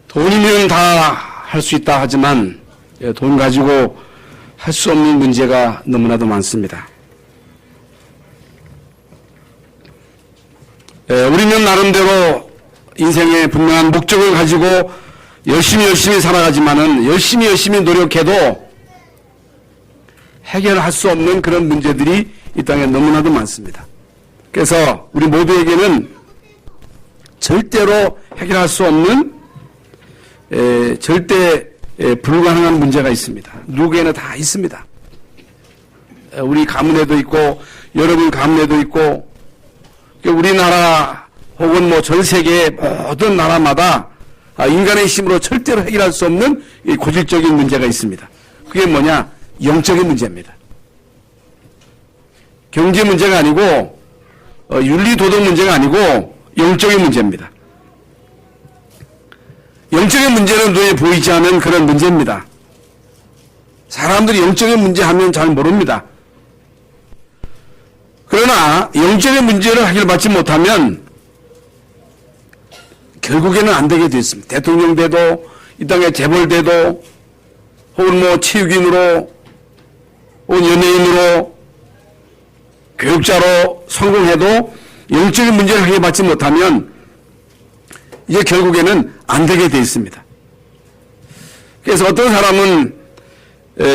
돈이면 다 할 수 있다 하지만 돈 가지고 할 수 없는 문제가 너무나도 많습니다. 우리는 나름대로 인생의 분명한 목적을 가지고 열심히 살아가지만은 열심히 노력해도 해결할 수 없는 그런 문제들이 이 땅에 너무나도 많습니다. 그래서 우리 모두에게는 절대로 해결할 수 없는 절대 불가능한 문제가 있습니다. 누구에게나 다 있습니다. 우리 가문에도 있고 여러분 가문에도 있고 우리나라 혹은 뭐 전 세계의 모든 나라마다 인간의 힘으로 절대로 해결할 수 없는 고질적인 문제가 있습니다. 그게 뭐냐? 영적인 문제입니다. 경제 문제가 아니고 윤리 도덕 문제가 아니고 영적인 문제입니다. 영적인 문제는 눈에 보이지 않는 그런 문제입니다. 사람들이 영적인 문제 하면 잘 모릅니다. 그러나 영적인 문제를 해결받지 못하면 결국에는 안 되게 되어 있습니다. 대통령 돼도 이 땅에 재벌 돼도 혹은 뭐 체육인으로 혹은 연예인으로 교육자로 성공해도 영적인 문제를 해결받지 못하면 이제 결국에는 안 되게 되어 있습니다. 그래서 어떤 사람은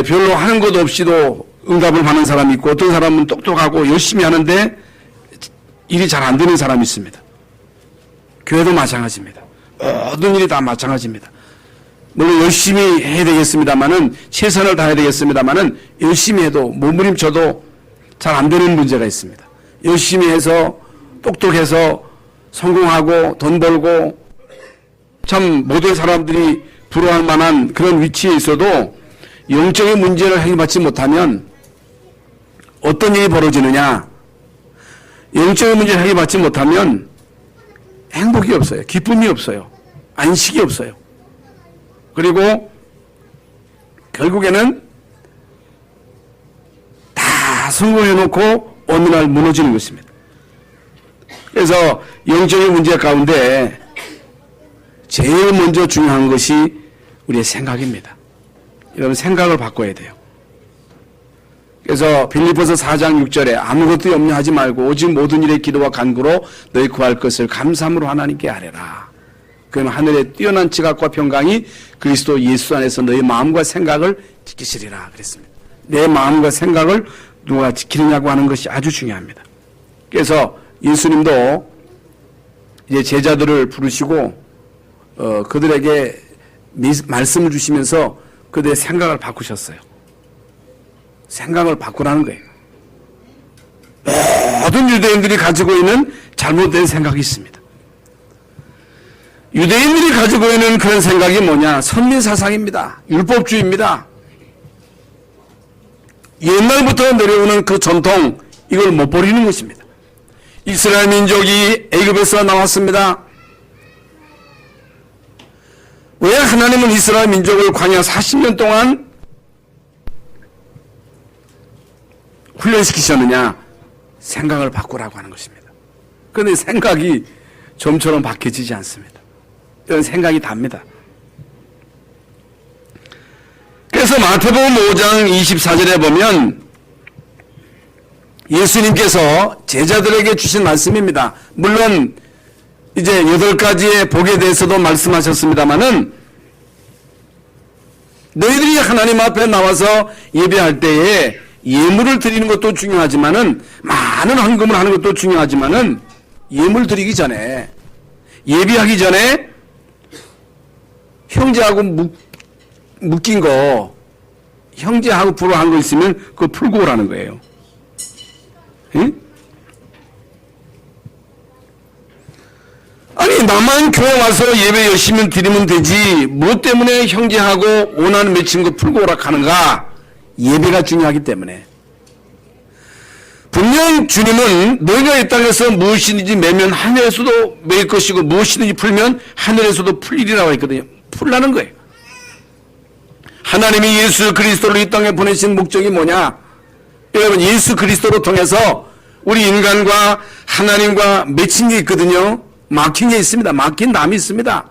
별로 하는 것 없이도 응답을 받는 사람이 있고 어떤 사람은 똑똑하고 열심히 하는데 일이 잘 안 되는 사람이 있습니다. 교회도 마찬가지입니다. 모든 일이 다 마찬가지입니다. 물론 열심히 해야 되겠습니다만은 최선을 다해야 되겠습니다만은 열심히 해도 몸부림쳐도 잘 안 되는 문제가 있습니다. 열심히 해서 똑똑해서 성공하고 돈 벌고 참 모든 사람들이 부러워할 만한 그런 위치에 있어도 영적인 문제를 해결받지 못하면 어떤 일이 벌어지느냐? 영적인 문제를 해결받지 못하면 행복이 없어요. 기쁨이 없어요. 안식이 없어요. 그리고 결국에는 다 성공해놓고 어느 날 무너지는 것입니다. 그래서 영적인 문제 가운데 제일 먼저 중요한 것이 우리의 생각입니다. 여러분 생각을 바꿔야 돼요. 그래서 빌립보서 4장 6절에 아무것도 염려하지 말고 오직 모든 일에 기도와 간구로 너희 구할 것을 감사함으로 하나님께 아뢰라. 그럼 하늘의 뛰어난 지각과 평강이 그리스도 예수 안에서 너희 마음과 생각을 지키시리라 그랬습니다. 내 마음과 생각을 누가 지키느냐고 하는 것이 아주 중요합니다. 그래서 예수님도 이제 제자들을 부르시고 그들에게 말씀을 주시면서 그들의 생각을 바꾸셨어요. 생각을 바꾸라는 거예요. 모든 유대인들이 가지고 있는 잘못된 생각이 있습니다. 유대인들이 가지고 있는 그런 생각이 뭐냐? 선민사상입니다. 율법주의입니다. 옛날부터 내려오는 그 전통, 이걸 못 버리는 것입니다. 이스라엘 민족이 애굽에서 나왔습니다. 왜 하나님은 이스라엘 민족을 광야 40년 동안 훈련시키셨느냐? 생각을 바꾸라고 하는 것입니다. 그런데 생각이 좀처럼 바뀌어지지 않습니다. 이런 생각이 답니다. 그래서 마태복음 5장 24절에 보면 예수님께서 제자들에게 주신 말씀입니다. 물론 이제 8가지의 복에 대해서도 말씀하셨습니다마는 너희들이 하나님 앞에 나와서 예배할 때에 예물을 드리는 것도 중요하지만은 많은 헌금을 하는 것도 중요하지만은 예물 드리기 전에 예비하기 전에 형제하고 묶인 거 형제하고 불화한 거 있으면 그거 풀고 오라는 거예요. 응? 아니 나만 교회 와서 예배 열심히 드리면 되지 뭐 때문에 형제하고 원한 맺힌 거 풀고 오라 하는가? 예배가 중요하기 때문에. 분명 주님은 너희가 이 땅에서 무엇이든지 매면 하늘에서도 매일 것이고 무엇이든지 풀면 하늘에서도 풀리리라고 했거든요. 풀라는 거예요. 하나님이 예수 그리스도를 이 땅에 보내신 목적이 뭐냐? 여러분 예수 그리스도로 통해서 우리 인간과 하나님과 맺힌 게 있거든요. 막힌 게 있습니다. 막힌 담이 있습니다.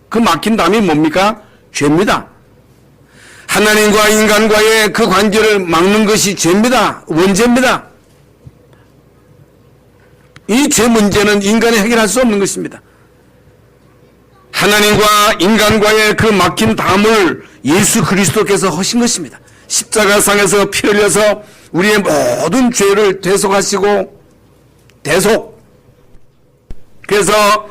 그 막힌 담이 뭡니까? 죄입니다. 하나님과 인간과의 그 관계를 막는 것이 죄입니다. 원죄입니다. 이 죄 문제는 인간이 해결할 수 없는 것입니다. 하나님과 인간과의 그 막힌 담을 예수 그리스도께서 하신 것입니다. 십자가상에서 피 흘려서 우리의 모든 죄를 대속하시고 그래서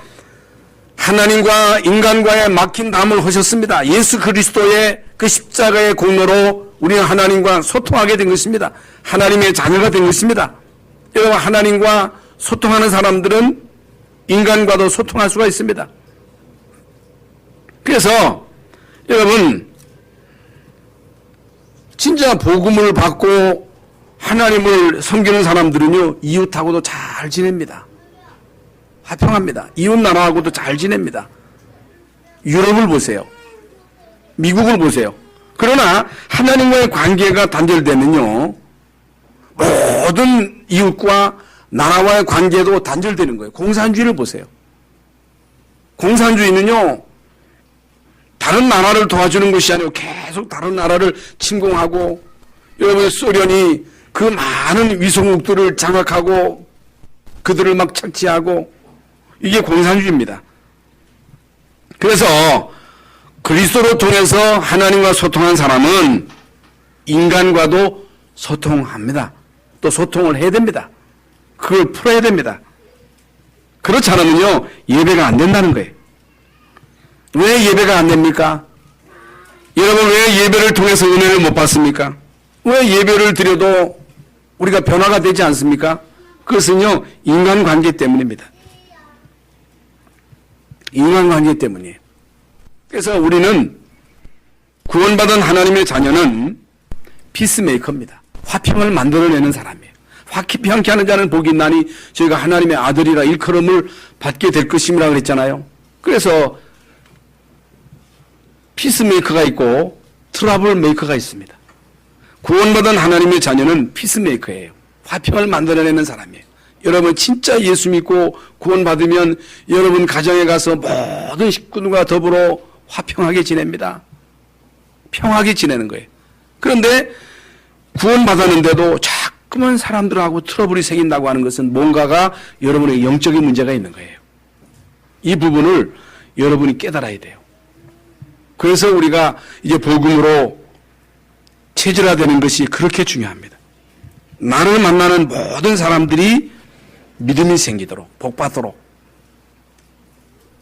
하나님과 인간과의 막힌 담을 하셨습니다. 예수 그리스도의 그 십자가의 공로로 우리는 하나님과 소통하게 된 것입니다. 하나님의 자녀가 된 것입니다. 여러분, 하나님과 소통하는 사람들은 인간과도 소통할 수가 있습니다. 그래서 여러분, 진짜 복음을 받고 하나님을 섬기는 사람들은요, 이웃하고도 잘 지냅니다. 화평합니다. 이웃 나라하고도 잘 지냅니다. 유럽을 보세요. 미국을 보세요. 그러나 하나님과의 관계가 단절되면요, 모든 이웃과 나라와의 관계도 단절되는 거예요. 공산주의를 보세요. 공산주의는요, 다른 나라를 도와주는 것이 아니고 계속 다른 나라를 침공하고, 여러분, 소련이 그 많은 위성국들을 장악하고 그들을 막 착취하고, 이게 공산주의입니다. 그래서 그리스도로 통해서 하나님과 소통한 사람은 인간과도 소통합니다. 또 소통을 해야 됩니다. 그걸 풀어야 됩니다. 그렇지 않으면요, 예배가 안 된다는 거예요. 왜 예배가 안 됩니까? 여러분, 왜 예배를 통해서 은혜를 못 받습니까? 왜 예배를 드려도 우리가 변화가 되지 않습니까? 그것은요, 인간관계 때문입니다. 인간관계 때문이에요. 그래서 우리는 구원받은 하나님의 자녀는 피스메이커입니다. 화평을 만들어내는 사람이에요. 화평케 하는 자는 복이 있나니 저희가 하나님의 아들이라 일컬음을 받게 될 것임이라 그랬잖아요. 그래서 피스메이커가 있고 트러블 메이커가 있습니다. 구원받은 하나님의 자녀는 피스메이커예요. 화평을 만들어내는 사람이에요. 여러분, 진짜 예수 믿고 구원받으면 여러분 가정에 가서 모든 식구들과 더불어 화평하게 지냅니다. 평하게 지내는 거예요. 그런데 구원받았는데도 자꾸만 사람들하고 트러블이 생긴다고 하는 것은 뭔가가 여러분의 영적인 문제가 있는 거예요. 이 부분을 여러분이 깨달아야 돼요. 그래서 우리가 이제 복음으로 체질화되는 것이 그렇게 중요합니다. 나를 만나는 모든 사람들이 믿음이 생기도록, 복받도록.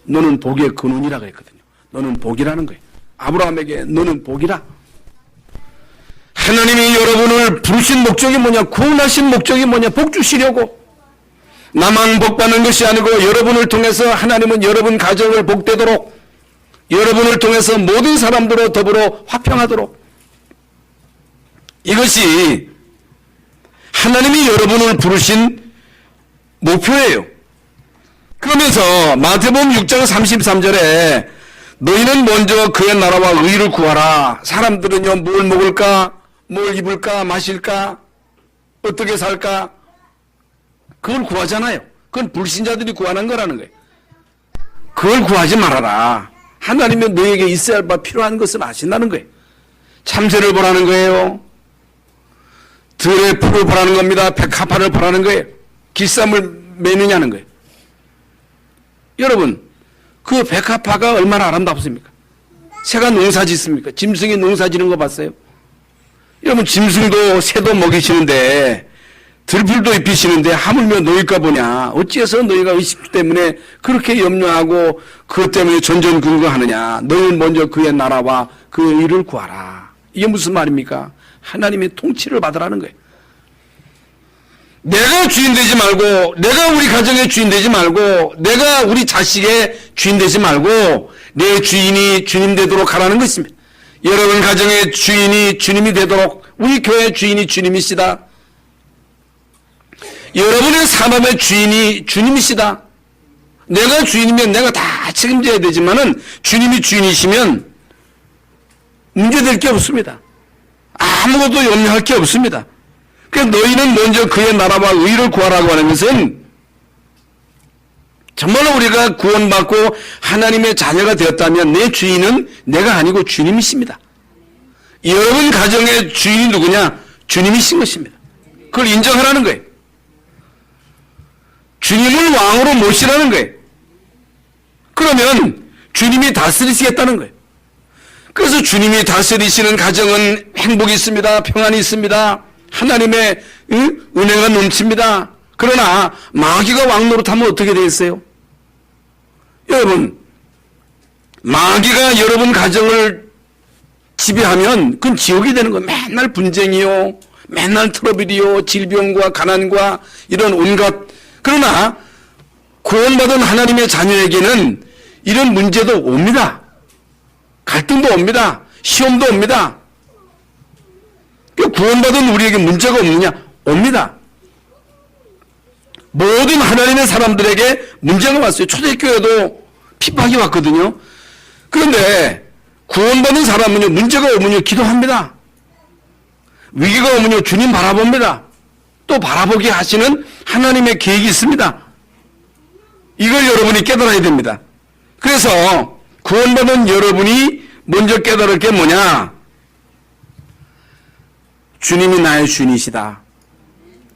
너는 복의 근원이라 그랬거든요. 너는 복이라는 거예요. 아브라함에게 너는 복이라. 하나님이 여러분을 부르신 목적이 뭐냐? 구원하신 목적이 뭐냐? 복 주시려고. 나만 복받는 것이 아니고 여러분을 통해서 하나님은 여러분 가정을 복되도록, 여러분을 통해서 모든 사람들로 더불어 화평하도록. 이것이 하나님이 여러분을 부르신 목표예요. 그러면서 마태복음 6장 33절에 너희는 먼저 그의 나라와 의를 구하라. 사람들은요, 뭘 먹을까? 뭘 입을까? 마실까? 어떻게 살까? 그걸 구하잖아요. 그건 불신자들이 구하는 거라는 거예요. 그걸 구하지 말아라. 하나님은 너에게 있어야 할 바 필요한 것을 아신다는 거예요. 참새를 보라는 거예요. 들의 풀을 보라는 겁니다. 백합화를 보라는 거예요. 길쌈을 매느냐는 거예요. 여러분, 그 백합화가 얼마나 아름답습니까? 새가 농사 짓습니까? 짐승이 농사 지는 거 봤어요? 여러분, 짐승도 새도 먹이시는데 들풀도 입히시는데 하물며 너희가 보냐? 어찌해서 너희가 의식 때문에 그렇게 염려하고 그것 때문에 전전긍긍하느냐? 너희는 먼저 그의 나라와 그의 의를 구하라. 이게 무슨 말입니까? 하나님의 통치를 받으라는 거예요. 내가 주인 되지 말고, 내가 우리 가정의 주인 되지 말고, 내가 우리 자식의 주인 되지 말고 내 주인이 주님 되도록 하라는 것입니다. 여러분 가정의 주인이 주님이 되도록, 우리 교회 주인이 주님이시다. 여러분의 산업의 주인이 주님이시다. 내가 주인이면 내가 다 책임져야 되지만은 주님이 주인이시면 문제될 게 없습니다. 아무것도 염려할 게 없습니다. 그래서 너희는 먼저 그의 나라와 의를 구하라고 하는 것은 정말로 우리가 구원받고 하나님의 자녀가 되었다면 내 주인은 내가 아니고 주님이십니다. 여러분 가정의 주인이 누구냐? 주님이신 것입니다. 그걸 인정하라는 거예요. 주님을 왕으로 모시라는 거예요. 그러면 주님이 다스리시겠다는 거예요. 그래서 주님이 다스리시는 가정은 행복이 있습니다. 평안이 있습니다. 하나님의 은혜가 넘칩니다. 그러나 마귀가 왕노릇하면 어떻게 되겠어요? 여러분, 마귀가 여러분 가정을 지배하면 그건 지옥이 되는 거예요. 맨날 분쟁이요, 맨날 트러블이요, 질병과 가난과 이런 온갖. 그러나 구원받은 하나님의 자녀에게는 이런 문제도 옵니다. 갈등도 옵니다. 시험도 옵니다. 구원받은 우리에게 문제가 없느냐? 옵니다. 모든 하나님의 사람들에게 문제가 왔어요. 초대교회도 핍박이 왔거든요. 그런데 구원받은 사람은요, 문제가 오면요, 기도합니다. 위기가 오면요, 주님 바라봅니다. 또 바라보게 하시는 하나님의 계획이 있습니다. 이걸 여러분이 깨달아야 됩니다. 그래서 구원받은 여러분이 먼저 깨달을 게 뭐냐? 주님이 나의 주인이시다.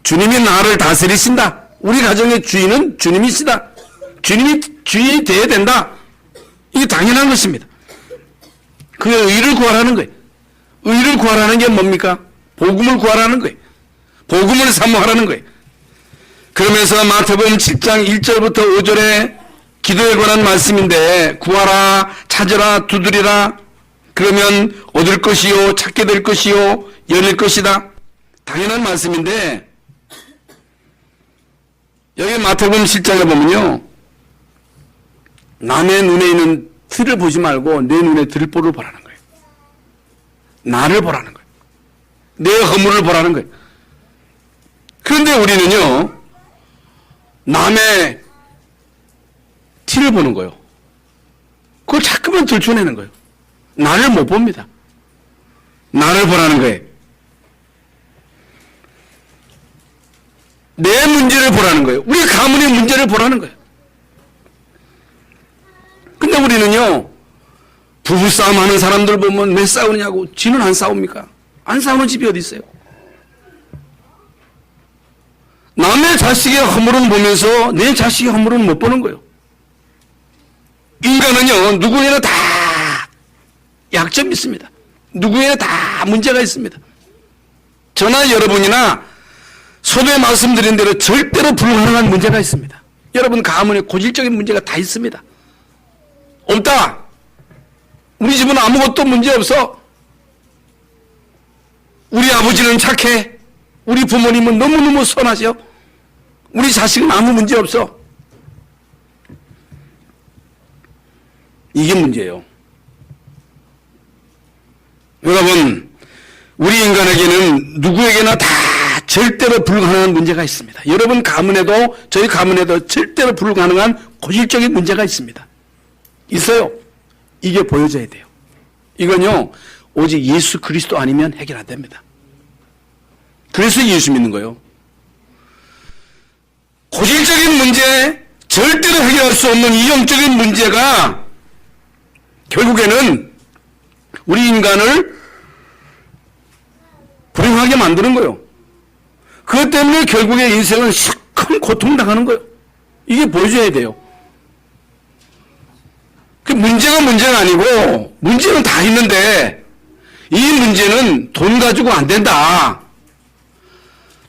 주님이 나를 다스리신다. 우리 가정의 주인은 주님이시다. 주님이 주인이 되어야 된다. 이게 당연한 것입니다. 그 의를 구하라는 거예요. 의를 구하라는 게 뭡니까? 복음을 구하라는 거예요. 복음을 사모하라는 거예요. 그러면서 마태복음 7장 1절부터 5절에 기도에 관한 말씀인데, 구하라, 찾으라, 두드리라, 그러면 얻을 것이요, 찾게 될 것이요, 열릴 것이다. 당연한 말씀인데, 여기 마태복음 7장에 보면요, 남의 눈에 있는 틀을 보지 말고 내 눈에 들보를 보라는 거예요. 나를 보라는 거예요. 내 허물을 보라는 거예요. 그런데 우리는요, 남의 티를 보는 거예요. 그걸 자꾸만 들춰내는 거예요. 나를 못 봅니다. 나를 보라는 거예요. 내 문제를 보라는 거예요. 우리 가문의 문제를 보라는 거예요. 근데 우리는요, 부부싸움 하는 사람들 보면 왜 싸우느냐고. 지는 안 싸웁니까? 안 싸우는 집이 어디 있어요? 남의 자식의 허물은 보면서 내 자식의 허물은 못 보는 거예요. 인간은요, 누구에나 다 약점이 있습니다. 누구에나 다 문제가 있습니다. 저나 여러분이나 서두에 말씀드린 대로 절대로 불가능한 문제가 있습니다. 여러분 가문에 고질적인 문제가 다 있습니다. 없다. 우리 집은 아무것도 문제 없어. 우리 아버지는 착해. 우리 부모님은 너무너무 선하셔. 우리 자식은 아무 문제 없어. 이게 문제예요. 여러분, 우리 인간에게는 누구에게나 다 절대로 불가능한 문제가 있습니다. 여러분 가문에도, 저희 가문에도 절대로 불가능한 고질적인 문제가 있습니다. 있어요. 이게 보여져야 돼요. 이건요, 오직 예수 그리스도 아니면 해결 안 됩니다. 그래서 예수 믿는 거예요. 고질적인 문제, 절대로 해결할 수 없는 이 영적인 문제가 결국에는 우리 인간을 불행하게 만드는 거예요. 그것 때문에 결국에 인생은 큰 고통당하는 거예요. 이게 보여줘야 돼요. 그 문제가 아니고, 문제는 다 있는데, 이 문제는 돈 가지고 안 된다.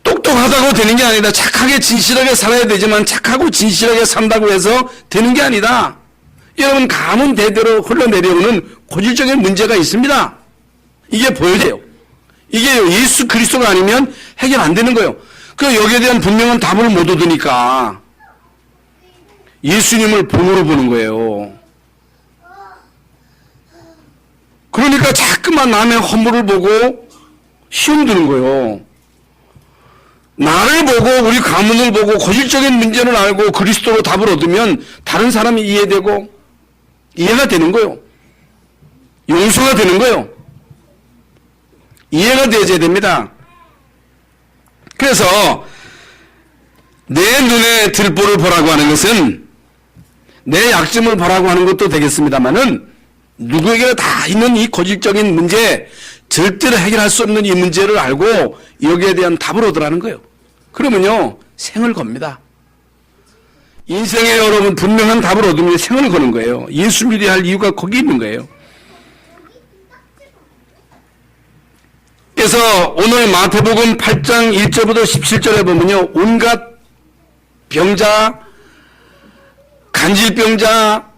똑똑하다고 되는 게 아니다. 착하게 진실하게 살아야 되지만 착하고 진실하게 산다고 해서 되는 게 아니다. 여러분 가문 대대로 흘러내려오는 고질적인 문제가 있습니다. 이게 보여져요. 이게 예수 그리스도가 아니면 해결 안 되는 거예요. 그 여기에 대한 분명한 답을 못 얻으니까 예수님을 본으로 보는 거예요. 그러니까 자꾸만 남의 허물을 보고 시험 드는 거예요. 나를 보고 우리 가문을 보고 고질적인 문제를 알고 그리스도로 답을 얻으면 다른 사람이 이해되고 이해가 되는 거예요. 용서가 되는 거예요. 이해가 되어야 됩니다. 그래서 내 눈에 들보를 보라고 하는 것은 내 약점을 보라고 하는 것도 되겠습니다만은 누구에게나 다 있는 이 고질적인 문제, 절대로 해결할 수 없는 이 문제를 알고 여기에 대한 답을 얻으라는 거예요. 그러면요, 생을 겁니다. 인생에 여러분 분명한 답을 얻으면 생을 거는 거예요. 예수 믿어야 할 이유가 거기 있는 거예요. 그래서 오늘 마태복음 8장 1절부터 17절에 보면요, 온갖 병자, 간질병자,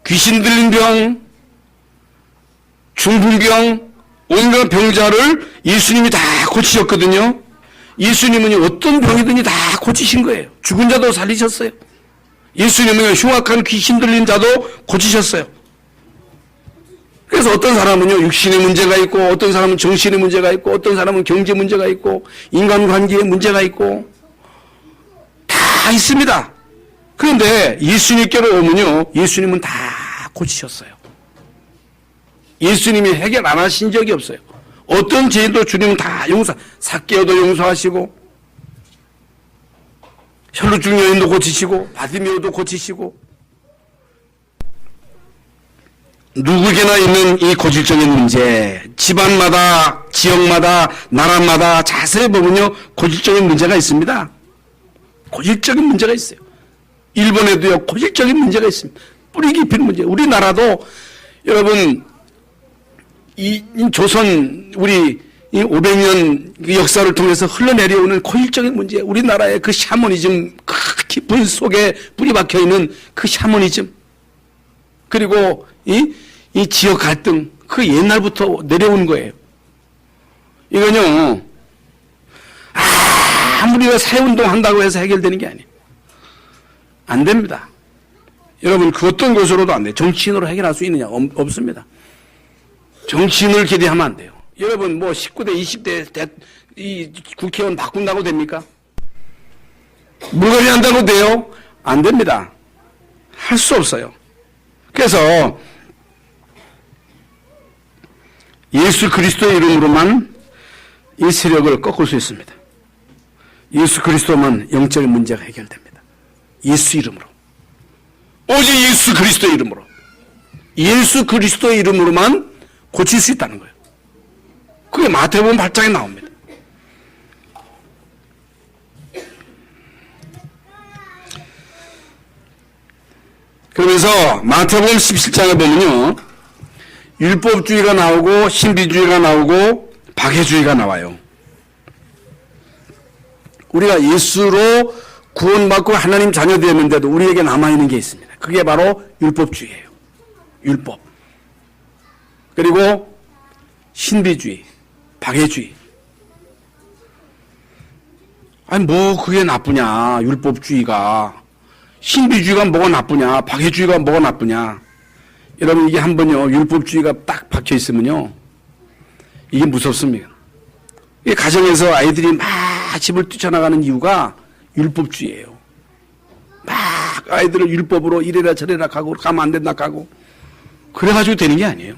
귀신 들린 병, 중풍병, 온갖 병자를 예수님이 다 고치셨거든요. 예수님은 어떤 병이든지 다 고치신 거예요. 죽은 자도 살리셨어요. 예수님은 흉악한 귀신 들린 자도 고치셨어요. 그래서 어떤 사람은요, 육신의 문제가 있고, 어떤 사람은 정신의 문제가 있고, 어떤 사람은 경제 문제가 있고, 인간관계에 문제가 있고, 다 있습니다. 그런데 예수님께로 오면요, 예수님은 다 고치셨어요. 예수님이 해결 안 하신 적이 없어요. 어떤 죄도 주님은 다 삭개오도 용서하시고, 혈루증 여인도 고치시고, 바디메오도 고치시고, 누구에게나 있는 이 고질적인 문제, 집안마다, 지역마다, 나라마다 자세히 보면요, 고질적인 문제가 있습니다. 고질적인 문제가 있어요. 일본에도요, 고질적인 문제가 있습니다. 뿌리 깊은 문제. 우리나라도 여러분, 이 조선 우리 이 500년 역사를 통해서 흘러내려오는 고질적인 문제, 우리나라의 그 샤머니즘, 그 깊은 속에 뿌리 박혀 있는 그 샤머니즘, 그리고 이 지역 갈등, 그 옛날부터 내려온 거예요. 이건요, 아무리 사회운동 한다고 해서 해결되는 게 아니에요. 안 됩니다. 여러분, 그 어떤 것으로도 안 돼요. 정치인으로 해결할 수 있느냐? 없습니다. 정치인을 기대하면 안 돼요. 여러분, 뭐 19대, 20대 이 국회의원 바꾼다고 됩니까? 물갈이 한다고 돼요? 안 됩니다. 할 수 없어요. 그래서 예수 그리스도의 이름으로만 이 세력을 꺾을 수 있습니다. 예수 그리스도만 영적인 문제가 해결됩니다. 예수 이름으로. 오직 예수 그리스도의 이름으로. 예수 그리스도의 이름으로만 고칠 수 있다는 거예요. 그게 마태복음 8장에 나옵니다. 그러면서 마태복음 17장에 보면요, 율법주의가 나오고 신비주의가 나오고 박해주의가 나와요. 우리가 예수로 구원받고 하나님 자녀 되었는데도 우리에게 남아있는 게 있습니다. 그게 바로 율법주의예요. 율법. 그리고 신비주의, 박해주의. 아니 뭐 그게 나쁘냐, 율법주의가. 신비주의가 뭐가 나쁘냐, 박해주의가 뭐가 나쁘냐. 여러분, 이게 한번요, 율법주의가 딱 박혀 있으면요, 이게 무섭습니다. 이게 가정에서 아이들이 막 집을 뛰쳐나가는 이유가 율법주의예요. 막 아이들을 율법으로 이래라 저래라 가고, 가면 안 된다 가고, 그래가지고 되는 게 아니에요.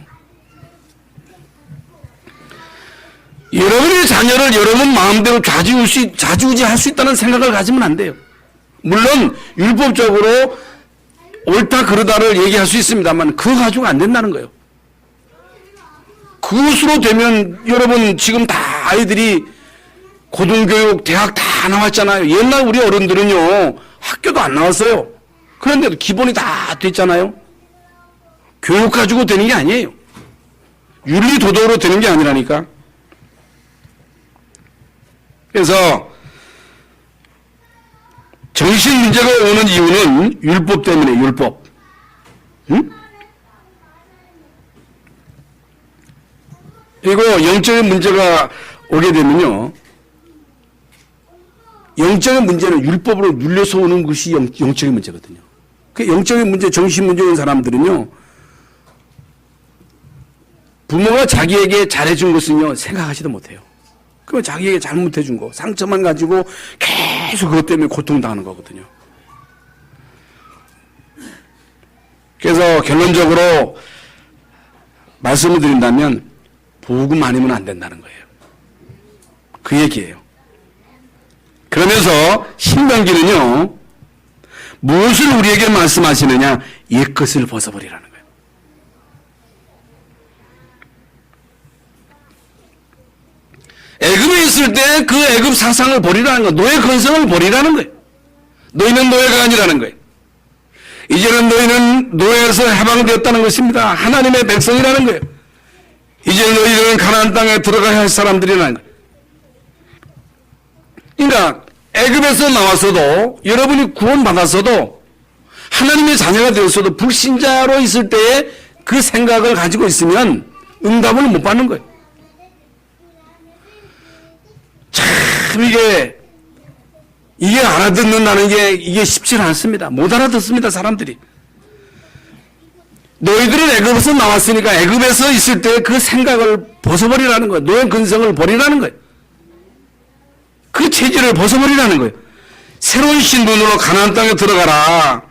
여러분의 자녀를 여러분 마음대로 좌지우지할 수 있다는 생각을 가지면 안 돼요. 물론 율법적으로 옳다 그르다를 얘기할 수 있습니다만 그거 가지고 안 된다는 거예요. 그것으로 되면 여러분 지금 다 아이들이 고등교육, 대학 다 나왔잖아요. 옛날 우리 어른들은요, 학교도 안 나왔어요. 그런데도 기본이 다 됐잖아요. 교육 가지고 되는 게 아니에요. 윤리 도덕으로 되는 게 아니라니까. 그래서 정신 문제가 오는 이유는 율법 때문에, 율법. 응? 그리고 영적인 문제가 오게 되면요, 영적인 문제는 율법으로 눌려서 오는 것이 영적인 문제거든요. 그 영적인 문제, 정신 문제 온 사람들은요, 부모가 자기에게 잘해준 것은요, 생각하지도 못해요. 그럼 자기에게 잘못해준 거, 상처만 가지고 계속 그것 때문에 고통당하는 거거든요. 그래서 결론적으로 말씀을 드린다면 복음 아니면 안 된다는 거예요. 그 얘기예요. 그러면서 신명기는요, 무엇을 우리에게 말씀하시느냐? 옛것을 벗어버리라는 거예요. 애굽에 있을 때 그 애굽 사상을 버리라는 거예요. 노예 근성을 버리라는 거예요. 너희는 노예가 아니라는 거예요. 이제는 너희는 노예에서 해방되었다는 것입니다. 하나님의 백성이라는 거예요. 이제 너희들은 가나안 땅에 들어가야 할 사람들이라는 거예요. 그러니까 애굽에서 나왔어도, 여러분이 구원받았어도, 하나님의 자녀가 되었어도 불신자로 있을 때에 그 생각을 가지고 있으면 응답을 못 받는 거예요. 참 이게 알아듣는다는 게 이게 쉽지 않습니다. 못 알아듣습니다, 사람들이. 너희들은 애굽에서 나왔으니까 애굽에서 있을 때 그 생각을 벗어버리라는 거예요. 노예 근성을 버리라는 거예요. 그 체질을 벗어버리라는 거예요. 새로운 신분으로 가나안 땅에 들어가라.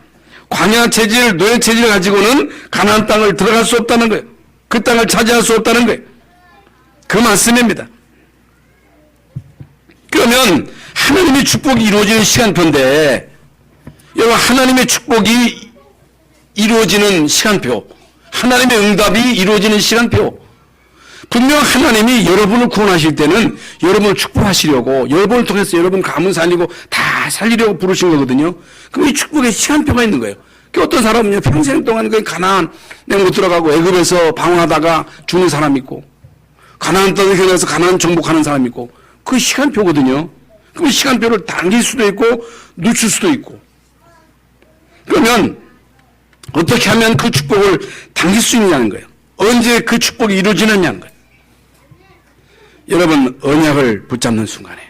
광야 체질, 노예 체질을 가지고는 가나안 땅을 들어갈 수 없다는 거예요. 그 땅을 차지할 수 없다는 거예요. 그 말씀입니다. 그러면 하나님의 축복이 이루어지는 시간표인데, 여러분, 하나님의 축복이 이루어지는 시간표, 하나님의 응답이 이루어지는 시간표, 분명 하나님이 여러분을 구원하실 때는 여러분을 축복하시려고, 여러분을 통해서 여러분 가문 살리고 다 살리려고 부르신 거거든요. 그럼 이 축복의 시간표가 있는 거예요. 어떤 사람은요, 평생 동안 그 가나안에 못 들어가고 애굽에서 방황하다가 죽는 사람 있고, 가나안 땅에 들어가서 가나안 정복하는 사람 있고, 그 시간표거든요. 그럼 시간표를 당길 수도 있고 늦출 수도 있고. 그러면 어떻게 하면 그 축복을 당길 수 있냐는 거예요. 언제 그 축복이 이루어지느냐는 거예요. 여러분, 언약을 붙잡는 순간에,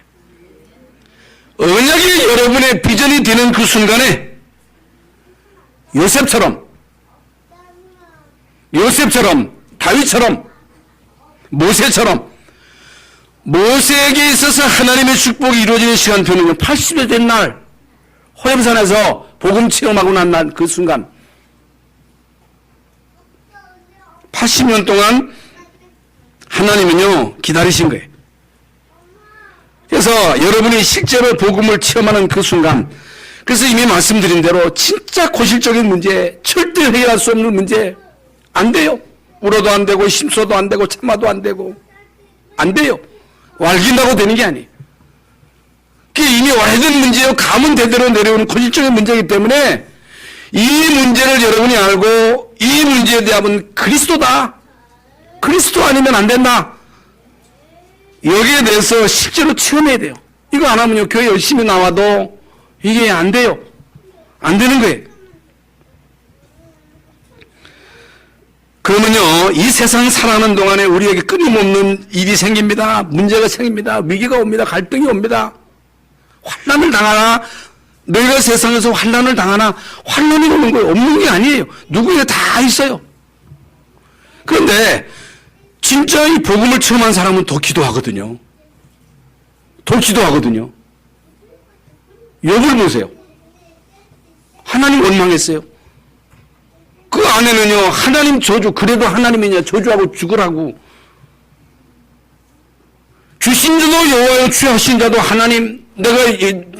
언약이 여러분의 비전이 되는 그 순간에 요셉처럼, 다윗처럼, 모세처럼, 모세에게 있어서 하나님의 축복이 이루어지는 시간표는 80여 된 날, 호렙산에서 복음 체험하고 난 날 그 순간, 80년 동안 하나님은요, 기다리신 거예요. 그래서 여러분이 실제로 복음을 체험하는 그 순간, 그래서 이미 말씀드린 대로 진짜 고실적인 문제, 절대 해결할 수 없는 문제, 안 돼요. 울어도 안 되고, 심소도 안 되고, 참아도 안 되고, 안 돼요. wal긴다고 되는 게 아니에요. 그게 이미 오래된 문제요. 가문 대대로 내려오는 고질적인 문제이기 때문에 이 문제를 여러분이 알고 이 문제에 대한 그리스도다. 그리스도 아니면 안 된다. 여기에 대해서 실제로 체험해야 돼요. 이거 안 하면요, 교회 열심히 나와도 이게 안 돼요. 안 되는 거예요. 그러면요, 이 세상 살아가는 동안에 우리에게 끊임없는 일이 생깁니다. 문제가 생깁니다. 위기가 옵니다. 갈등이 옵니다. 환난을 당하나, 너희가 세상에서 환난을 당하나, 환난이 오는 거예요. 없는 게 아니에요. 누구에게 다 있어요. 그런데 진짜 이 복음을 체험한 사람은 더 기도하거든요. 더 기도하거든요. 욥을 보세요. 하나님 원망했어요. 그 안에는요, 하나님 저주, 그래도 하나님이냐, 저주하고 죽으라고. 주신 자도 여호와여, 주하신 자도 하나님,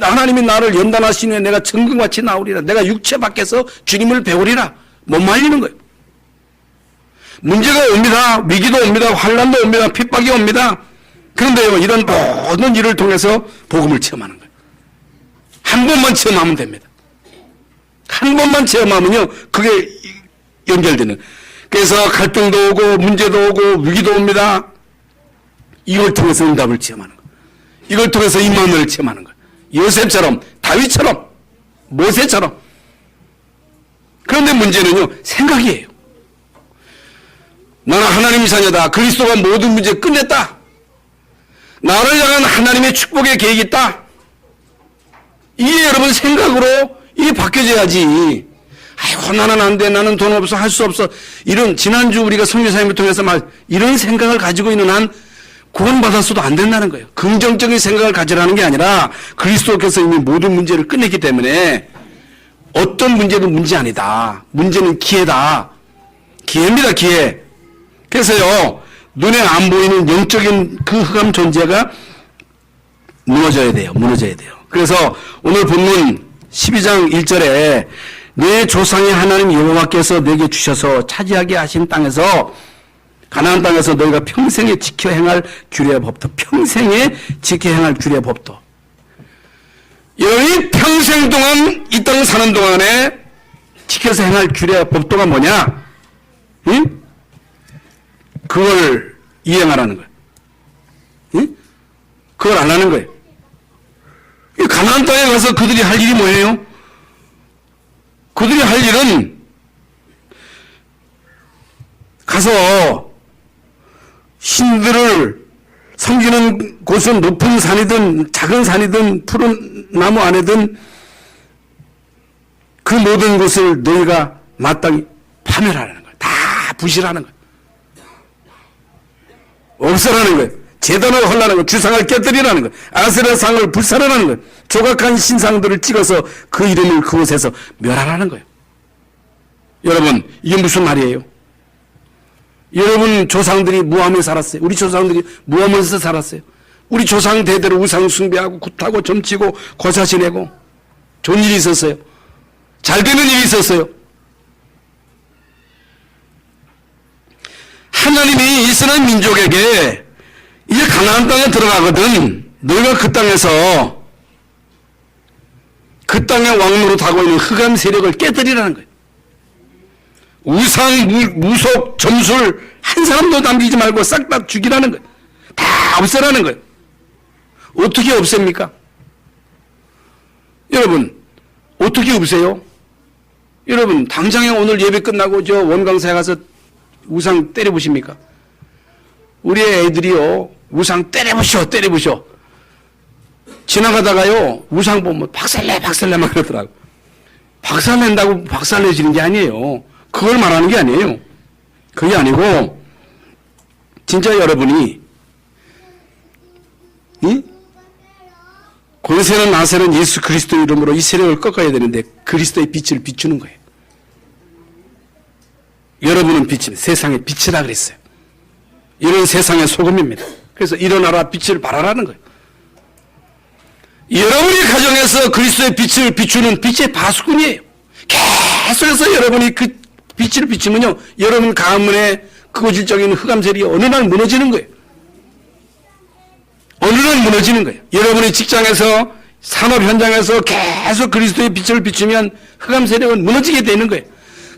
하나님이 나를 연단하시니 내가 정금같이 나오리라. 내가 육체 밖에서 주님을 배우리라. 못 말리는 거예요. 문제가 옵니다. 위기도 옵니다. 환난도 옵니다. 핍박이 옵니다. 그런데요, 이런 모든 일을 통해서 복음을 체험하는 거예요. 한 번만 체험하면 됩니다. 한 번만 체험하면요, 그게 연결되는. 그래서 갈등도 오고 문제도 오고 위기도 옵니다. 이걸 통해서 응답을 체험하는 거예요. 이걸 통해서 임마누엘을 체험하는 거예요. 요셉처럼, 다윗처럼, 모세처럼. 그런데 문제는요, 생각이에요. 나는 하나님의 자녀다. 그리스도가 모든 문제 끝냈다. 나를 향한 하나님의 축복의 계획이 있다. 이게 여러분 생각으로 이게 바뀌어져야지. 아이고, 나는 안 돼. 나는 돈 없어. 할 수 없어. 이런, 지난주 우리가 선교사님을 통해서 이런 생각을 가지고 있는 한 구원받았어도 안 된다는 거예요. 긍정적인 생각을 가지라는 게 아니라 그리스도께서 이미 모든 문제를 끝냈기 때문에 어떤 문제도 문제 아니다. 문제는 기회다. 기회입니다, 기회. 그래서요, 눈에 안 보이는 영적인 그 흑암 존재가 무너져야 돼요. 무너져야 돼요. 그래서 오늘 본문 12장 1절에 내 조상의 하나님 여호와께서 내게 주셔서 차지하게 하신 땅에서 가나안 땅에서 너희가 평생에 지켜 행할 규례와 법도 평생에 지켜 행할 규례와 법도 여러분이 평생 동안 이 땅 사는 동안에 지켜서 행할 규례와 법도가 뭐냐? 응? 그걸 이행하라는 거예요. 응? 그걸 안 하는 거예요. 가나안 땅에 가서 그들이 할 일이 뭐예요? 그들이 할 일은 가서 신들을 섬기는 곳은 높은 산이든 작은 산이든 푸른 나무 안에든 그 모든 것을 너희가 마땅히 파멸하라는 거예요. 다 부실하는 거예요. 없애라는 거예요. 제단을 헐라는 거예요. 주상을 깨뜨리라는 거예요. 아세라 상을 불살하라는 거예요. 조각한 신상들을 찍어서 그 이름을 그곳에서 멸하라는 거예요. 여러분, 이게 무슨 말이에요? 여러분 조상들이 무함에 살았어요. 우리 조상들이 무함에서 살았어요. 우리 조상 대대로 우상 숭배하고 굿하고 점치고 고사 지내고 좋은 일이 있었어요. 잘 되는 일이 있었어요. 하나님이 이스라엘 민족에게 이제 가나안 땅에 들어가거든 너희가 그 땅에서 그 땅의 왕노로 하고 있는 흑암 세력을 깨뜨리라는 거예요. 우상, 무속, 점술 한 사람도 남기지 말고 싹 다 죽이라는 거예요. 다 없애라는 거예요. 어떻게 없앱니까? 여러분 어떻게 없애요? 여러분 당장에 오늘 예배 끝나고 저 원광사에 가서 우상 때려보십니까? 우리 애들이요 우상 때려보셔 지나가다가요 우상 보면 박살내만 그러더라고. 박살낸다고 박살내지는 게 아니에요. 그걸 말하는 게 아니에요. 그게 아니고 진짜 여러분이 권세는 나세는 예수 그리스도 이름으로 이 세력을 꺾어야 되는데 그리스도의 빛을 비추는 거예요. 여러분은 빛이 세상의 빛이라 그랬어요. 이런 세상의 소금입니다. 그래서 일어나라 빛을 발하라는 거예요. 여러분이 가정에서 그리스도의 빛을 비추는 빛의 바수꾼이에요. 계속해서 여러분이 그 빛을 비추면요 여러분 가문의 그 고질적인 흑암세력이 어느 날 무너지는 거예요. 어느 날 무너지는 거예요. 여러분의 직장에서 산업 현장에서 계속 그리스도의 빛을 비추면 흑암세력은 무너지게 되는 거예요.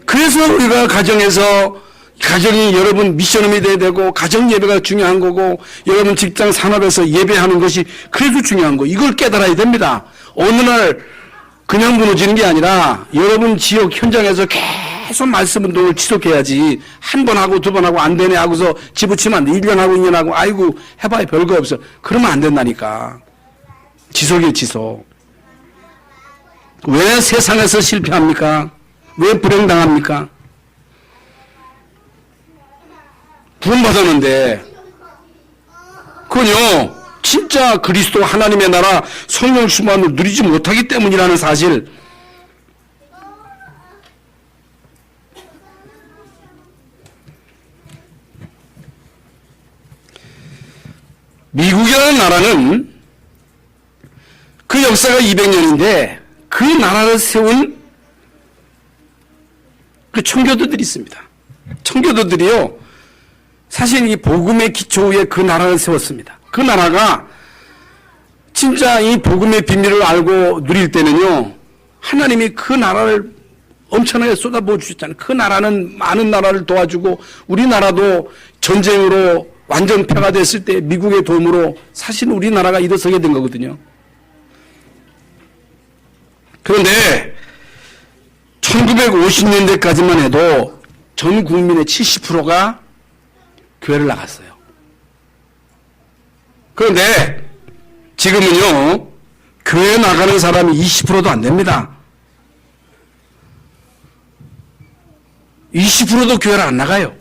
그래서 우리가 가정에서 가정이 여러분 미션홈이 돼야 되고 가정 예배가 중요한 거고 여러분 직장 산업에서 예배하는 것이 그래도 중요한 거 이걸 깨달아야 됩니다. 어느 날 그냥 무너지는 게 아니라 여러분 지역 현장에서 계속 말씀 운동을 지속해야지 한 번 하고 두 번 하고 안 되네 하고서 집어치면 안 돼. 1년 하고 2년 하고 아이고 해봐야 별거 없어. 그러면 안 된다니까. 지속이에요 지속. 왜 세상에서 실패합니까? 왜 불행당합니까? 구원받았는데 그건요 진짜 그리스도 하나님의 나라 성령 충만을 누리지 못하기 때문이라는 사실. 미국이라는 나라는 그 역사가 200년인데 그 나라를 세운 그 청교도들이 있습니다. 청교도들이요 사실 이 복음의 기초 위에 그 나라를 세웠습니다. 그 나라가 진짜 이 복음의 비밀을 알고 누릴 때는요 하나님이 그 나라를 엄청나게 쏟아부어 주셨잖아요. 그 나라는 많은 나라를 도와주고 우리나라도 전쟁으로 완전 패가 됐을 때 미국의 도움으로 사실 우리나라가 일어서게 된 거거든요. 그런데 1950년대까지만 해도 전 국민의 70%가 교회를 나갔어요. 그런데 지금은요 교회 나가는 사람이 20%도 안 됩니다. 20%도 교회를 안 나가요.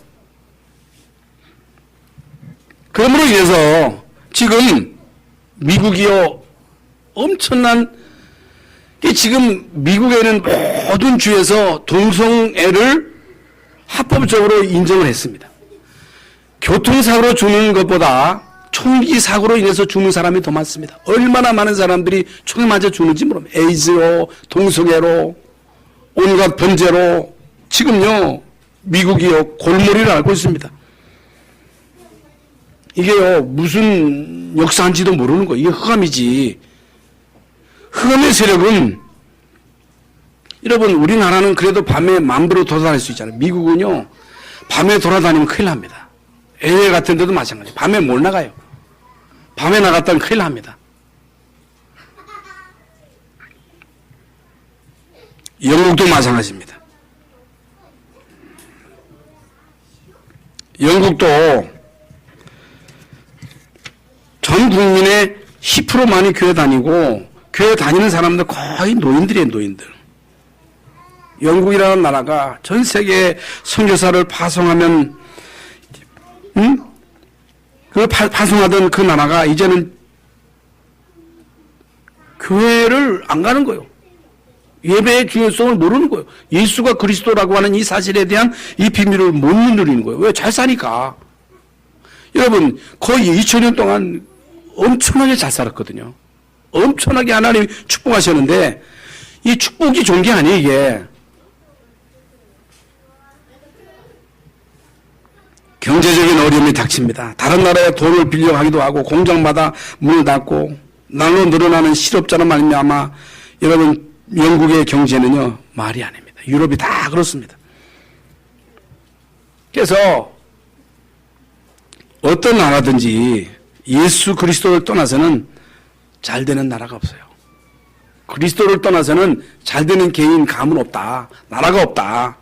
그러므로 인해서 지금 미국이요 엄청난 지금 미국에는 모든 주에서 동성애를 합법적으로 인정을 했습니다. 교통사고로 죽는 것보다 총기 사고로 인해서 죽는 사람이 더 많습니다. 얼마나 많은 사람들이 총에 맞아 죽는지 모릅니다. 에이즈로, 동성애로, 온갖 번제로 지금요 미국이요 골머리를 앓고 있습니다. 이게요 무슨 역사인지도 모르는 거예요. 이게 흑암이지. 흑암의 세력은 여러분 우리나라는 그래도 밤에 맘대로 돌아다닐 수 있잖아요. 미국은요 밤에 돌아다니면 큰일 납니다. LA 같은 데도 마찬가지예요. 밤에 못 나가요. 밤에 나갔다면 큰일 납니다. 영국도 마찬가지입니다. 영국도 전 국민의 10%만이 교회 다니고 교회 다니는 사람들 거의 노인들이에요. 노인들. 영국이라는 나라가 전 세계에 선교사를 파송하면 그 파송하던 그 나라가 이제는 교회를 안 가는 거예요. 예배의 중요성을 모르는 거예요. 예수가 그리스도라고 하는 이 사실에 대한 이 비밀을 못 누리는 거예요. 왜? 잘 사니까. 여러분 거의 2000년 동안 엄청나게 잘 살았거든요. 엄청나게 하나님이 축복하셨는데 이 축복이 좋은 게 아니에요. 이게 경제적인 어려움이 닥칩니다. 다른 나라에 돈을 빌려가기도 하고 공장마다 문을 닫고 날로 늘어나는 실업자로 말미암아 여러분 영국의 경제는요 말이 아닙니다. 유럽이 다 그렇습니다. 그래서 어떤 나라든지 예수 그리스도를 떠나서는 잘 되는 나라가 없어요. 그리스도를 떠나서는 잘 되는 개인 가문 없다. 나라가 없다.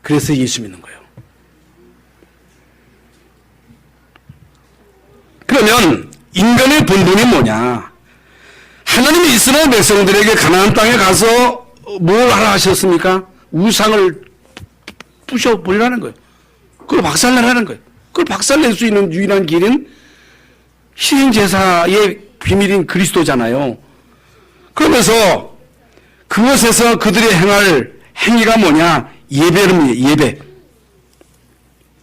그래서 예수 믿는 거예요. 그러면 인간의 본분이 뭐냐? 하나님이 이스라엘 백성들에게 가나안 땅에 가서 뭘 하라 하셨습니까? 우상을 부셔버리라는 거예요. 그걸 박살내라는 거예요. 그걸 박살낼 수 있는 유일한 길은 희생제사의 비밀인 그리스도잖아요. 그러면서 그것에서 그들이 행할 행위가 뭐냐? 예배는 예배.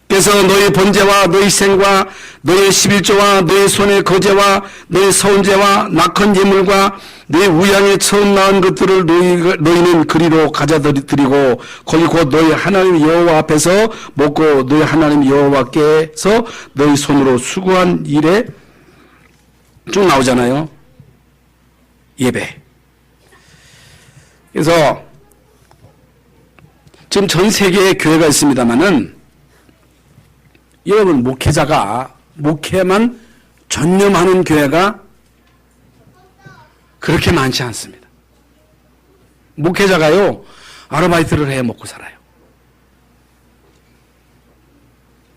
그래서 너희 번제와 너희 생과 너희 11조와 너희 손의 거제와 너희 서운제와 낙헌 예물과 너희 우양에 처음 나온 것들을 너희는 그리로 가져드리고 거기 곧 너희 하나님 여호와 앞에서 먹고 너희 하나님 여호와께서 너희 손으로 수고한 일에 쭉 나오잖아요. 예배. 그래서 지금 전 세계에 교회가 있습니다만은 여러분 목회자가 목회만 전념하는 교회가 그렇게 많지 않습니다. 목회자가요 아르바이트를 해 먹고 살아요.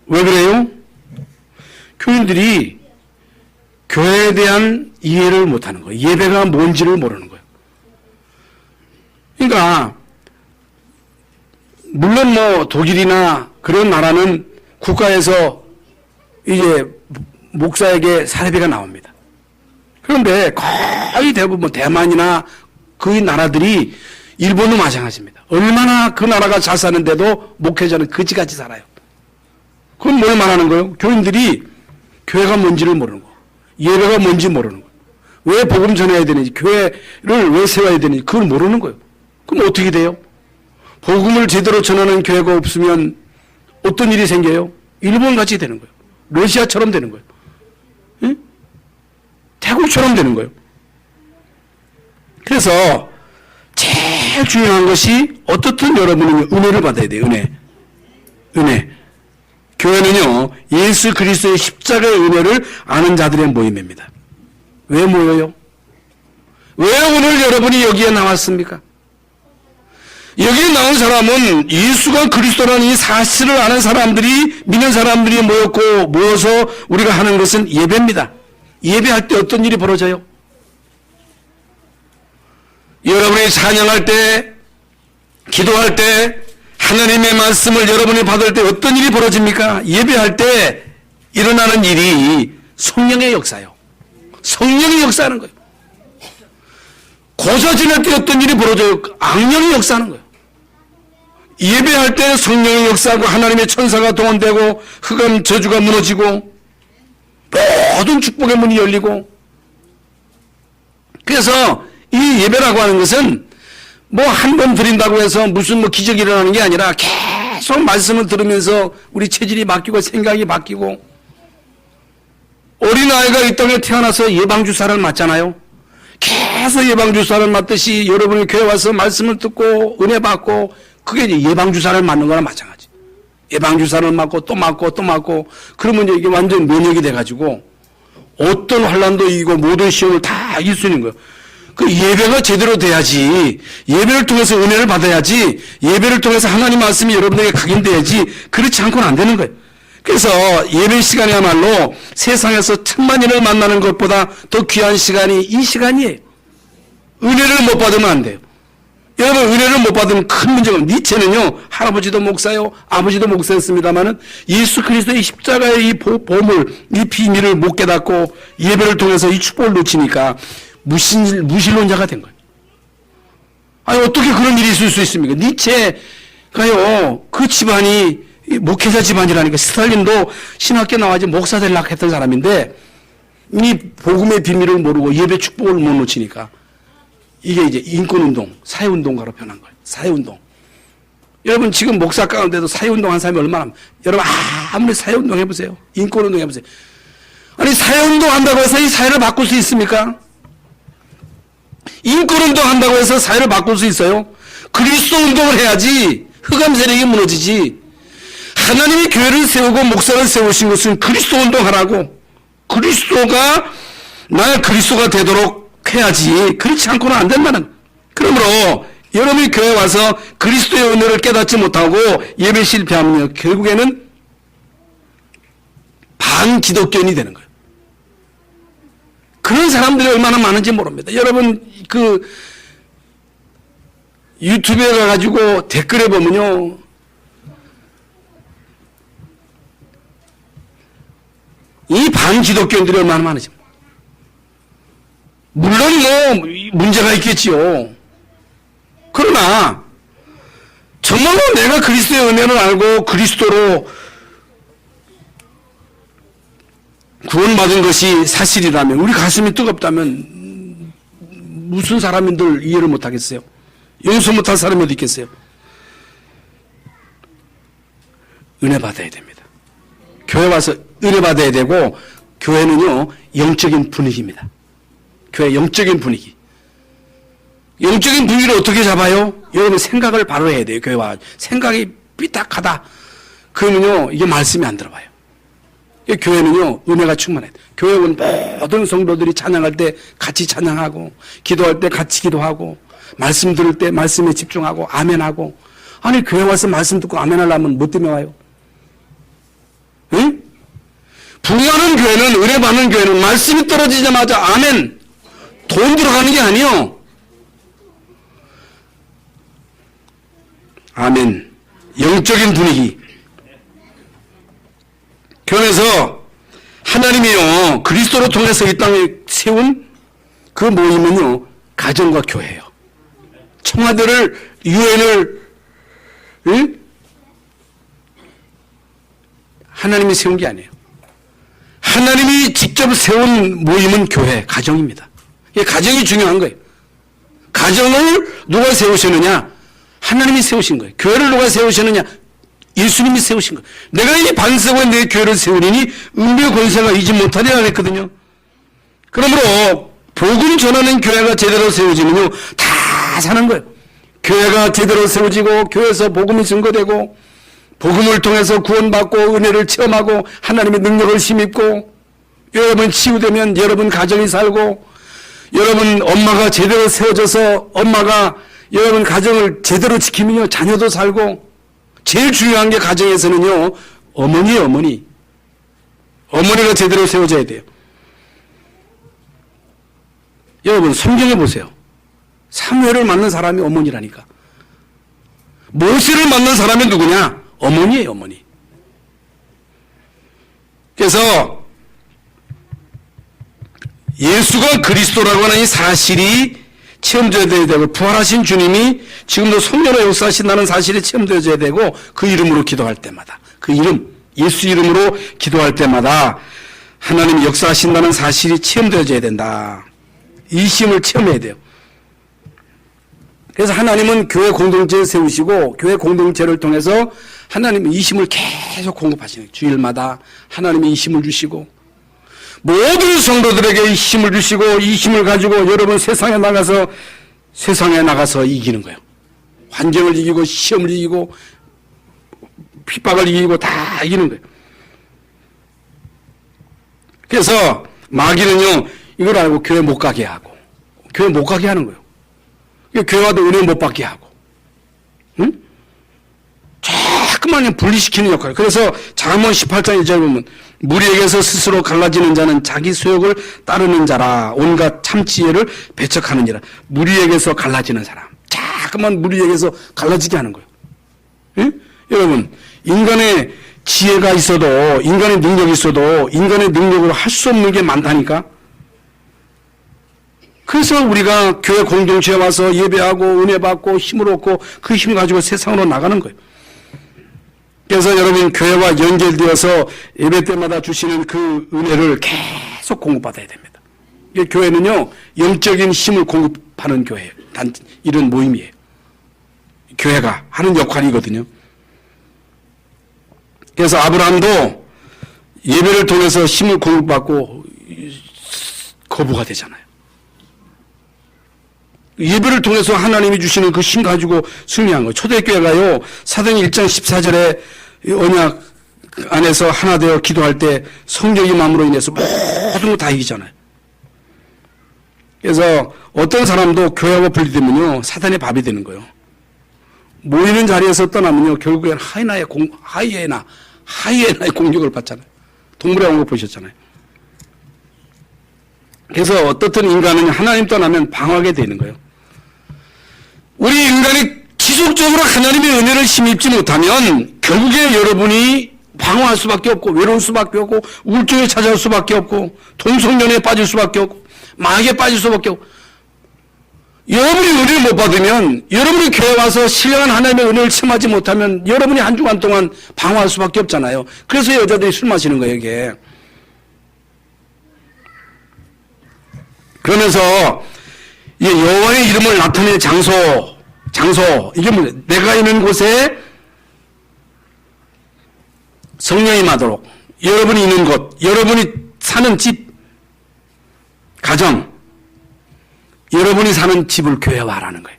왜 그래요? 교인들이 교회에 대한 이해를 못하는 거예요. 예배가 뭔지를 모르는 거예요. 그러니까 물론 뭐 독일이나 그런 나라는 국가에서 이제 목사에게 사례비가 나옵니다. 그런데 거의 대부분 뭐 대만이나 그 나라들이 일본도 마찬가지입니다. 얼마나 그 나라가 잘 사는데도 목회자는 그지같이 살아요. 그건 뭘 말하는 거예요? 교인들이 교회가 뭔지를 모르는 거예요. 예배가 뭔지 모르는 거예요. 왜 복음 전해야 되는지, 교회를 왜 세워야 되는지 그걸 모르는 거예요. 그럼 어떻게 돼요? 복음을 제대로 전하는 교회가 없으면 어떤 일이 생겨요? 일본같이 되는 거예요. 러시아처럼 되는 거예요. 응? 태국처럼 되는 거예요. 그래서 제일 중요한 것이 어떻든 여러분은 은혜를 받아야 돼요. 은혜. 교회는요 예수 그리스도의 십자가의 은혜를 아는 자들의 모임입니다. 왜 모여요? 왜 오늘 여러분이 여기에 나왔습니까? 여기에 나온 사람은 예수가 그리스도라는 이 사실을 아는 사람들이, 믿는 사람들이 모여서 우리가 하는 것은 예배입니다. 예배할 때 어떤 일이 벌어져요? 여러분이 찬양할 때, 기도할 때, 하나님의 말씀을 여러분이 받을 때 어떤 일이 벌어집니까? 예배할 때 일어나는 일이 성령의 역사예요. 성령이 역사하는 거예요. 고사 지낼 때 어떤 일이 벌어져요? 악령이 역사하는 거예요. 예배할 때 성령의 역사하고 하나님의 천사가 동원되고 흑암 저주가 무너지고 모든 축복의 문이 열리고, 그래서 이 예배라고 하는 것은 뭐 한 번 드린다고 해서 무슨 뭐 기적이 일어나는 게 아니라 계속 말씀을 들으면서 우리 체질이 바뀌고 생각이 바뀌고, 어린아이가 이 땅에 태어나서 예방주사를 맞잖아요. 계속 예방주사를 맞듯이 여러분이 교회 와서 말씀을 듣고 은혜 받고, 그게 이제 예방주사를 맞는 거랑 마찬가지. 예방주사를 맞고 또 맞고 또 맞고, 그러면 이제 이게 완전 면역이 돼가지고 어떤 환란도 이기고 모든 시험을 다 이길 수 있는 거예요. 그 예배가 제대로 돼야지, 예배를 통해서 은혜를 받아야지, 예배를 통해서 하나님 말씀이 여러분에게 각인돼야지, 그렇지 않고는 안 되는 거예요. 그래서 예배 시간이야말로 세상에서 천만인을 만나는 것보다 더 귀한 시간이 이 시간이에요. 은혜를 못 받으면 안 돼요. 여러분, 은혜를 못 받으면 큰 문제가, 니체는요, 할아버지도 목사요, 아버지도 목사였습니다마는 예수 그리스도의 십자가의 이 보물, 이 비밀을 못 깨닫고 예배를 통해서 이 축복을 놓치니까 무신론자가 된 거예요. 아니, 어떻게 그런 일이 있을 수 있습니까? 니체가요, 그 집안이 목회자 집안이라니까. 스탈린도 신학교 나와서 목사 되려고 했던 사람인데, 이 복음의 비밀을 모르고 예배 축복을 못 놓치니까 이게 이제 인권운동, 사회운동가로 변한 거예요. 사회운동. 여러분, 지금 목사 가운데도 사회운동 한 사람이 얼마나, 여러분, 아무리 사회운동 해보세요. 인권운동 해보세요. 아니, 사회운동 한다고 해서 이 사회를 바꿀 수 있습니까? 인권운동 한다고 해서 사회를 바꿀 수 있어요? 그리스도 운동을 해야지 흑암 세력이 무너지지. 하나님이 교회를 세우고 목사를 세우신 것은 그리스도 운동하라고. 그리스도가, 나의 그리스도가 되도록 해야지. 그렇지 않고는 안 된다는. 그러므로 여러분이 교회 와서 그리스도의 은혜를 깨닫지 못하고 예배 실패하면요, 결국에는 반기독교인이 되는 거예요. 그런 사람들이 얼마나 많은지 모릅니다. 여러분, 그 유튜브에 가가지고 댓글에 보면요, 이 반기독교인들이 얼마나 많은지. 물론 뭐 문제가 있겠지요. 그러나 정말로 내가 그리스도의 은혜를 알고 그리스도로 구원받은 것이 사실이라면, 우리 가슴이 뜨겁다면 무슨 사람인들 이해를 못하겠어요? 용서 못할 사람이 어디 있겠어요? 은혜 받아야 됩니다. 교회 와서 은혜 받아야 되고, 교회는요, 영적인 분위기입니다. 교회 영적인 분위기. 영적인 분위기를 어떻게 잡아요? 여러분, 생각을 바로 해야 돼요. 교회 와 생각이 삐딱하다, 그러면요, 이게 말씀이 안 들어봐요. 교회는요, 은혜가 충만해요. 교회 온 모든 성도들이 찬양할 때 같이 찬양하고, 기도할 때 같이 기도하고, 말씀 들을 때 말씀에 집중하고, 아멘하고. 아니, 교회 와서 말씀 듣고 아멘하려면 뭐 때문에 와요? 응? 부흥하는 교회는, 은혜 받는 교회는 말씀이 떨어지자마자 아멘, 돈 들어가는 게 아니요. 아멘. 영적인 분위기. 교회에서 하나님이요, 그리스도를 통해서 이 땅에 세운 그 모임은요, 가정과 교회예요. 청와대를, 유엔을, 응? 하나님이 세운 게 아니에요. 하나님이 직접 세운 모임은 교회, 가정입니다. 가정이 중요한 거예요. 가정을 누가 세우셨느냐? 하나님이 세우신 거예요. 교회를 누가 세우셨느냐? 예수님이 세우신 거예요. 내가 이 반석과 내 교회를 세우리니 은비의 권세가 이지 못하리라 했거든요. 그러므로 복음 전하는 교회가 제대로 세워지면요, 다 사는 거예요. 교회가 제대로 세워지고, 교회에서 복음이 증거되고, 복음을 통해서 구원받고 은혜를 체험하고 하나님의 능력을 힘입고, 여러분 치유되면 여러분 가정이 살고, 여러분 엄마가 제대로 세워져서 엄마가 여러분 가정을 제대로 지키면요, 자녀도 살고. 제일 중요한 게 가정에서는요, 어머니예요, 어머니. 어머니가 제대로 세워져야 돼요. 여러분, 성경에 보세요. 사무엘을 만난 사람이 어머니라니까. 모세를 만난 사람이 누구냐? 어머니예요, 어머니. 그래서 예수가 그리스도라고 하는 이 사실이 체험되어야 되고, 부활하신 주님이 지금도 성령으로 역사하신다는 사실이 체험되어야 되고, 그 이름으로 기도할 때마다, 그 이름, 예수 이름으로 기도할 때마다 하나님이 역사하신다는 사실이 체험되어야 된다. 이 힘을 체험해야 돼요. 그래서 하나님은 교회 공동체를 세우시고 교회 공동체를 통해서 하나님은 이 힘을 계속 공급하시는 거예요. 주일마다 하나님이 이 힘을 주시고 모든 성도들에게 이 힘을 주시고 이 힘을 가지고 여러분 세상에 나가서 이기는 거예요. 환경을 이기고 시험을 이기고 핍박을 이기고 다 이기는 거예요. 그래서 마귀는요, 이걸 알고 교회 못 가게 하고 교회 못 가게 하는 거예요. 교회와도 은혜 못 받게 하고, 응? 자꾸만 분리시키는 역할. 그래서 잠언 18장 1절 보면 무리에게서 스스로 갈라지는 자는 자기 소욕을 따르는 자라 온갖 참지혜를 배척하느니라. 무리에게서 갈라지는 사람. 자꾸만 무리에게서 갈라지게 하는 거예요. 응? 여러분, 인간의 지혜가 있어도, 인간의 능력이 있어도 인간의 능력으로 할 수 없는 게 많다니까. 그래서 우리가 교회 공동체에 와서 예배하고 은혜 받고 힘을 얻고 그 힘을 가지고 세상으로 나가는 거예요. 그래서 여러분 교회와 연결되어서 예배 때마다 주시는 그 은혜를 계속 공급받아야 됩니다. 교회는요, 영적인 힘을 공급하는 교회예요. 이런 모임이에요. 교회가 하는 역할이거든요. 그래서 아브라함도 예배를 통해서 힘을 공급받고 거부가 되잖아요. 예배를 통해서 하나님이 주시는 그 힘 가지고 승리한 거예요. 초대교회가요, 사도행 1장 14절에 언약 안에서 하나 되어 기도할 때 성령의 마음으로 인해서 모든 거 다 이기잖아요. 그래서 어떤 사람도 교회하고 분리되면요, 사단의 밥이 되는 거예요. 모이는 자리에서 떠나면요, 결국엔 하이에나의 공격을 받잖아요. 동물의 왕국 보셨잖아요. 그래서 어떻든 인간은 하나님 떠나면 방황하게 되는 거예요. 우리 인간이 지속적으로 하나님의 은혜를 힘입지 못하면 결국에 여러분이 방황할 수밖에 없고 외로울 수밖에 없고 우울증에 찾아올 수밖에 없고 동성연애에 빠질 수밖에 없고 마약에 빠질 수밖에 없고, 여러분이 은혜를 못 받으면, 여러분이 교회 와서 신령한 하나님의 은혜를 체험하지 못하면 여러분이 한 주간 동안 방황할 수밖에 없잖아요. 그래서 여자들이 술 마시는 거예요, 이게. 그러면서 여호와의 이름을 나타내는 장소 이게 뭐예요? 내가 있는 곳에 성령이 임하도록, 여러분이 있는 곳, 여러분이 사는 집, 가정, 여러분이 사는 집을 교회화하라는 거예요.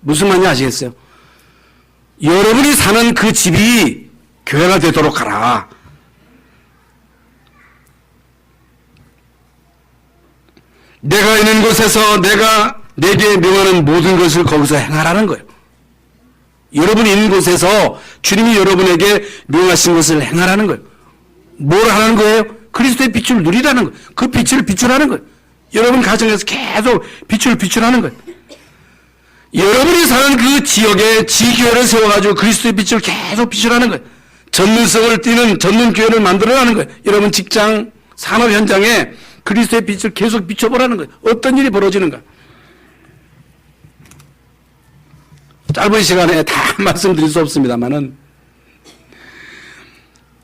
무슨 말인지 아시겠어요? 여러분이 사는 그 집이 교회가 되도록 하라. 내가 있는 곳에서 내가 내게 명하는 모든 것을 거기서 행하라는 거예요. 여러분이 있는 곳에서 주님이 여러분에게 명하신 것을 행하라는 거예요. 뭘 하라는 거예요? 그리스도의 빛을 누리라는 거예요. 그 빛을 비추라는 거예요. 여러분 가정에서 계속 빛을 비추라는 거예요. 여러분이 사는 그 지역에 지교회를 세워가지고 그리스도의 빛을 계속 비추라는 거예요. 전문성을 띠는 전문교회를 만들어라는 거예요. 여러분 직장, 산업 현장에 그리스도의 빛을 계속 비춰보라는 거예요. 어떤 일이 벌어지는가. 짧은 시간에 다 말씀드릴 수 없습니다만은,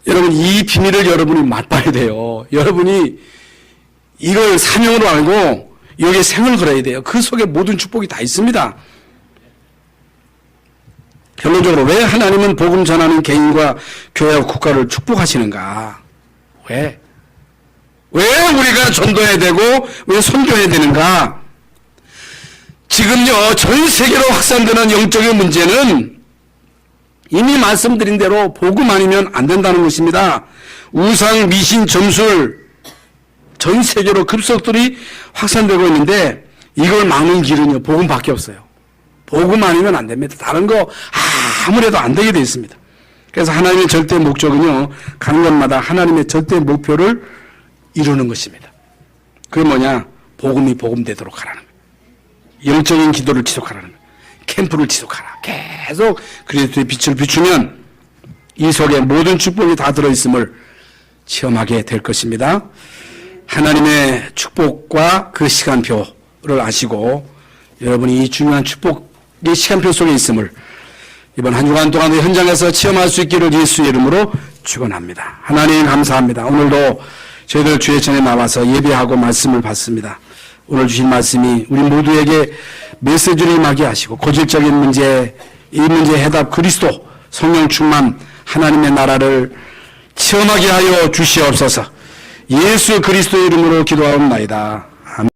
여러분 이 비밀을 여러분이 맛봐야 돼요. 여러분이 이걸 사명으로 알고 여기에 생을 걸어야 돼요. 그 속에 모든 축복이 다 있습니다. 결론적으로 왜 하나님은 복음 전하는 개인과 교회와 국가를 축복하시는가? 왜 우리가 전도해야 되고 왜 선교해야 되는가? 지금요, 전 세계로 확산되는 영적인 문제는 이미 말씀드린 대로 복음 아니면 안 된다는 것입니다. 우상, 미신, 점술, 전 세계로 급속들이 확산되고 있는데 이걸 막는 길은요, 복음밖에 없어요. 복음 아니면 안 됩니다. 다른 거 아무래도 안 되게 되어 있습니다. 그래서 하나님의 절대 목적은요, 가는 곳마다 하나님의 절대 목표를 이루는 것입니다. 그게 뭐냐? 복음이 복음되도록 하라는 거예요. 영적인 기도를 지속하라는 거예요. 캠프를 지속하라. 계속 그리스도의 빛을 비추면 이 속에 모든 축복이 다 들어있음을 체험하게 될 것입니다. 하나님의 축복과 그 시간표 것을 아시고 여러분이 이 중요한 축복의 시간표 속에 있음을 이번 한 주간 동안의 현장에서 체험할 수 있기를 예수의 이름으로 축원합니다. 하나님 감사합니다. 오늘도 저희들 주의 전에 나와서 예배하고 말씀을 받습니다. 오늘 주신 말씀이 우리 모두에게 메시지를 임하게 하시고 고질적인 문제, 이 문제의 해답 그리스도 성령 충만 하나님의 나라를 체험하게 하여 주시옵소서. 예수 그리스도의 이름으로 기도하옵나이다.